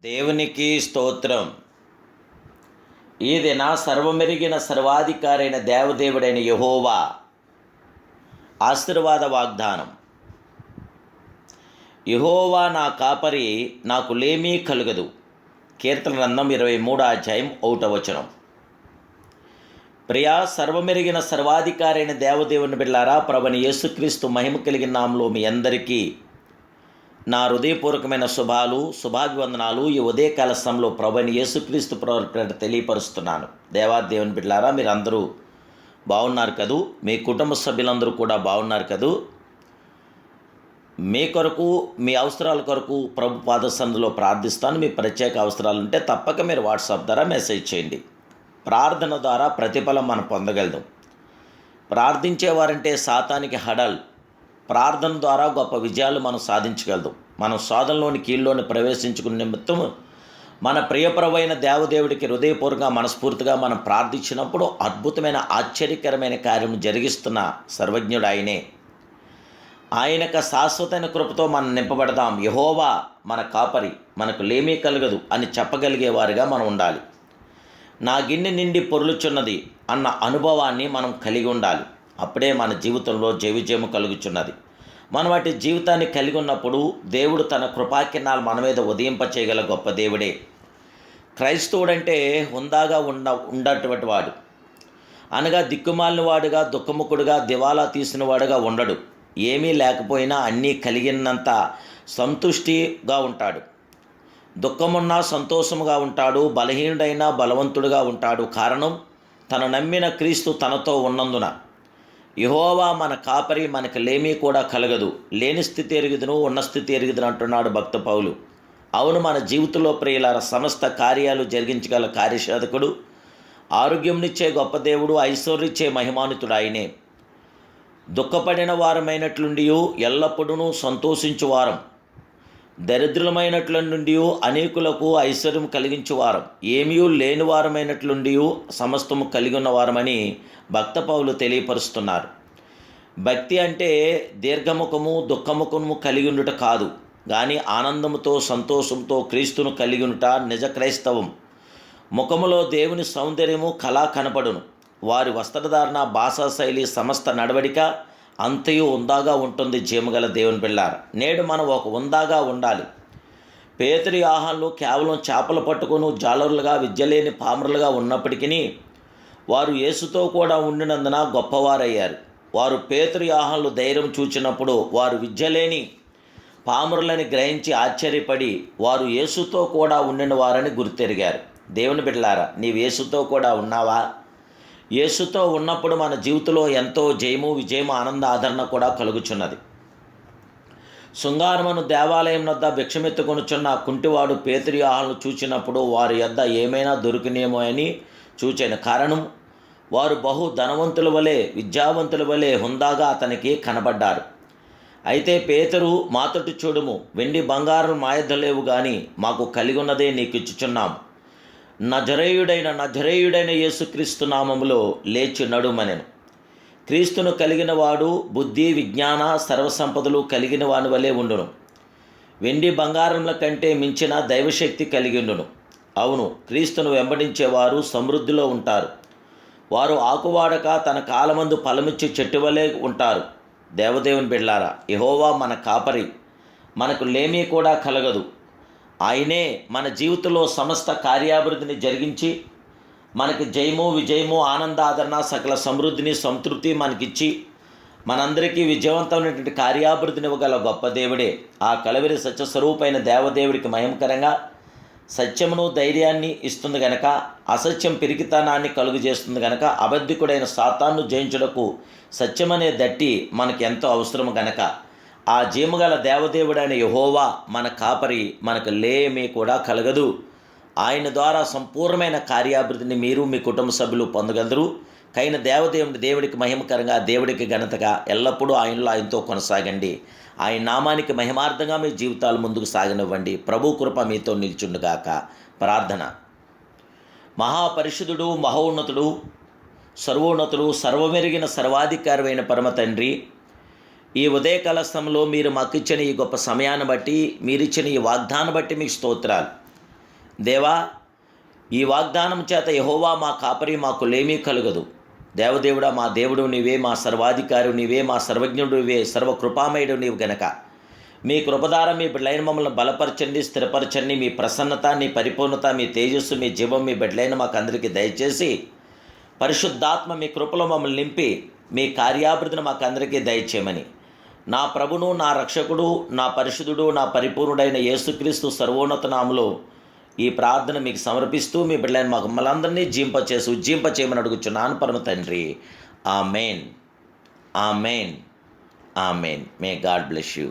దేవునికి స్తోత్రం. ఈ దిన సర్వమెరిగిన సర్వాధికారైన దేవదేవుడైన యెహోవా ఆశీర్వాద వాగ్దానం. యెహోవా నా కాపరి, నాకు లేమీ కలుగదు. కీర్తన గ్రంథం 23:1. ప్రియా సర్వమెరిగిన సర్వాధికారైన దేవదేవుని బిడ్డలారా, ప్రభువైన యేసుక్రీస్తు మహిమ కలిగిన నామములో మీ అందరికీ నా హృదయపూర్వకమైన శుభాభివందనాలు. ఈ ఉదయకాల సమయంలో ప్రభువైన యేసుక్రీస్తు ప్రవర్తన తెలియపరుస్తున్నాను. దేవాదేవుని బిడ్డలారా, మీరందరూ బాగున్నారు కదూ? మీ కుటుంబ సభ్యులందరూ కూడా బాగున్నారు కదూ? మీ కొరకు, మీ అవసరాల కొరకు ప్రభు పాదసన్నిధిలో ప్రార్థిస్తాను. మీ ప్రత్యేక అవసరాలు ఉంటే తప్పక మీరు వాట్సాప్ ద్వారా మెసేజ్ చేయండి. ప్రార్థన ద్వారా ప్రతిఫలం మనం పొందగలదు. ప్రార్థించేవారంటే సాతానికి హడల్. ప్రార్థన ద్వారా గొప్ప విజయాలు మనం సాధించగలదు. మనం శోధనలోని కీళ్ళలోని ప్రవేశించుకునే నిమిత్తం మన ప్రియప్రభైన దేవదేవుడికి హృదయపూర్వకంగా మనస్ఫూర్తిగా మనం ప్రార్థించినప్పుడు అద్భుతమైన ఆశ్చర్యకరమైన కార్యం జరిగిస్తున్న సర్వజ్ఞుడు ఆయనే. ఆయనకు శాశ్వతమైన కృపతో మనం నింపబడదాం. యెహోవా మన కాపరి, మనకు లేమీ కలగదు అని చెప్పగలిగేవారుగా మనం ఉండాలి. నా గిన్నె నిండి పొర్లుచున్నది అన్న అనుభవాన్ని మనం కలిగి ఉండాలి. అప్పుడే మన జీవితంలో జయవిజయము కలుగుచున్నది. మనం వాటి జీవితాన్ని కలిగి ఉన్నప్పుడు దేవుడు తన కృపాకిరణాలు మన మీద ఉదయింపచేయగల గొప్ప దేవుడే. క్రైస్తవుడంటే హుందాగా ఉండేటువంటి వాడు, అనగా దిక్కుమాలిన వాడుగా, దుఃఖముఖుడుగా, దివాలా తీసిన వాడుగా ఉండడు. ఏమీ లేకపోయినా అన్నీ కలిగినంత సంతుష్టిగా ఉంటాడు. దుఃఖమున్నా సంతోషముగా ఉంటాడు. బలహీనుడైనా బలవంతుడుగా ఉంటాడు. కారణం, తను నమ్మిన క్రీస్తు తనతో ఉన్నందున. యెహోవా మన కాపరి, మనకు లేమీ కూడా కలగదు. లేని స్థితి ఎరుగుదును, ఉన్న స్థితి ఎరుగుదును అంటున్నాడు భక్త పౌలు. అవును, మన జీవితంలో ప్రియులార సమస్త కార్యాలు జరిగించగల కార్యసాధకుడు, ఆరోగ్యంనిచ్చే గొప్ప దేవుడు, ఐశ్వర్యిచ్చే మహిమానితుడు ఆయనే. దుఃఖపడిన వారమైనట్లుండి ఎల్లప్పుడూ సంతోషించువారం, దరిద్రులమైనట్ల నుండి అనేకులకు ఐశ్వర్యం కలిగించువారం, ఏమీ లేని వారమైనట్లుండి సమస్తము కలిగి ఉన్నవారమని భక్త పౌలు తెలియపరుస్తున్నారు. భక్తి అంటే దీర్ఘముఖము దుఃఖముఖము కలిగి ఉండుట కాదు, కానీ ఆనందముతో సంతోషంతో క్రీస్తును కలిగి ఉండుట నిజ క్రైస్తవం. ముఖములో దేవుని సౌందర్యము కళ కనపడును. వారి వస్త్రధారణ, భాషా శైలి, సమస్త నడవడిక అంతయు ఉందాగా ఉంటుంది. జీమగల దేవుని బిళ్ళారు, నేడు మనం ఒక ఉందాగా ఉండాలి. పేతురు ఆహాలు కేవలం చేపలు పట్టుకుని జాలరులుగా, విద్యలేని పామరులుగా ఉన్నప్పటికీ వారు యేసుతో కూడా ఉండినందున గొప్పవారయ్యారు. వారు పేతురు ఆహాలు ధైర్యం చూచినప్పుడు వారు విద్యలేని పామరులని గ్రహించి ఆశ్చర్యపడి వారు యేసుతో కూడా ఉండిన వారని గుర్తెరిగారు. దేవుని బిడ్డలారా, నీవు యేసుతో కూడా ఉన్నావా? యేసుతో ఉన్నప్పుడు మన జీవితంలో ఎంతో జయము, విజయము, ఆనంద, ఆదరణ కూడా కలుగుచున్నది. శృంగారమును దేవాలయం వద్ద భిక్షమెత్తుకొనుచున్న కుంటివాడు పేతురు ఆహాలను చూచినప్పుడు వారి యొద్ద ఏమైనా దొరికినేమో అని చూచాను. కారణం, వారు బహు ధనవంతుల వలె, విద్యావంతుల వలె హుందాగా అతనికి కనబడ్డారు. అయితే పేతురు, మాతోటి చూడుము, వెండి బంగారం మా యొద్ద లేవు, కానీ మాకు కలిగి ఉన్నదే నీకు ఇచ్చుచున్నాము. నజరేయుడైన యేసుక్రీస్తు నామములో లేచి నడుమనెను. క్రీస్తును కలిగిన వాడు బుద్ధి, విజ్ఞాన, సర్వసంపదలు కలిగిన వాని వలె ఉండును. వెండి బంగారముల కంటే మించిన దైవశక్తి కలిగి ఉండును. అవును, క్రీస్తును వెంబడించేవారు సమృద్ధిలో ఉంటారు. వారు ఆకువాడక తన కాలమందు ఫలమిచ్చి చెట్టు వలె ఉంటారు. దేవదేవుని బిడ్డలారా, యెహోవా మన కాపరి, మనకు లేమీ కూడా కలగదు. ఆయనే మన జీవితంలో సమస్త కార్యాభివృద్ధిని జరిగించి మనకి జయము, విజయము, ఆనంద, ఆదరణ, సకల సమృద్ధిని, సంతృప్తి మనకిచ్చి మనందరికీ విజయవంతమైనటువంటి కార్యాభివృద్ధిని ఇవ్వగల గొప్ప దేవుడే. ఆ కలవరి సత్యస్వరూపైన దేవదేవుడికి మహిమకరంగా సత్యమును, ధైర్యాన్ని ఇస్తుంది గనక, అసత్యం పిరికితనాన్ని కలుగు చేస్తుంది గనక, అబద్ధికుడైన సాతాను జయించుటకు సత్యమనే దట్టి మనకు ఎంతో అవసరం గనక, ఆ జీమగల దేవదేవుడైన యెహోవా మన కాపరి, మనకు లేమీ కూడా కలగదు. ఆయన ద్వారా సంపూర్ణమైన కార్యాభివృద్ధిని మీరు, మీ కుటుంబ సభ్యులు పొందగలరు. కైన దేవుడికి మహిమకరంగా, దేవుడికి ఘనతగా ఎల్లప్పుడూ ఆయనతో కొనసాగండి. ఆయన నామానికి మహిమార్థంగా మీ జీవితాలు ముందుకు సాగనివ్వండి. ప్రభు కృప మీతో నిల్చుండుగాక. ప్రార్థన. మహాపరిశుద్ధుడు, మహోన్నతుడు, సర్వోన్నతుడు, సర్వమెరిగిన సర్వాధికారమైన పరమ తండ్రి, ఈ ఉదయకాల సమయంలో మీరు మాకు ఇచ్చిన ఈ గొప్ప సమయాన్ని బట్టి, మీరిచ్చిన ఈ వాగ్దానం బట్టి మీకు స్తోత్రాలు. దేవా, ఈ వాగ్దానం చేత యెహోవా మా కాపరి, మాకు లేమీ కలుగదు. దేవదేవుడా, మా దేవుడు నీవే, మా సర్వాధికారి నీవే, మా సర్వజ్ఞుడు నీవే, సర్వకృపామయుడు నీవు గనక మీ కృపధార మీ బిడ్డలైన మమ్మల్ని బలపరచండి, స్థిరపరచండి. మీ ప్రసన్నత, నీ పరిపూర్ణత, మీ తేజస్సు, మీ జీవం మీ బిడ్డలైన మాకు అందరికీ దయచేసి పరిశుద్ధాత్మ మీ కృపలో మమ్మల్ని నింపి మీ కార్యాభివృద్ధిని మాకు అందరికీ దయచేయమని నా ప్రభును, నా రక్షకుడు, నా పరిశుద్ధుడు, నా పరిపూర్ణుడైన యేసుక్రీస్తు సర్వోన్నత నామములో ఈ ప్రార్థన మీకు సమర్పిస్తూ మీ బిడ్డలైన మాకు మమ్మల్ని ఉజ్జింపచేయమని అడుగుచున్నాను పరమ తండ్రి. Amen, amen, amen. May God bless you.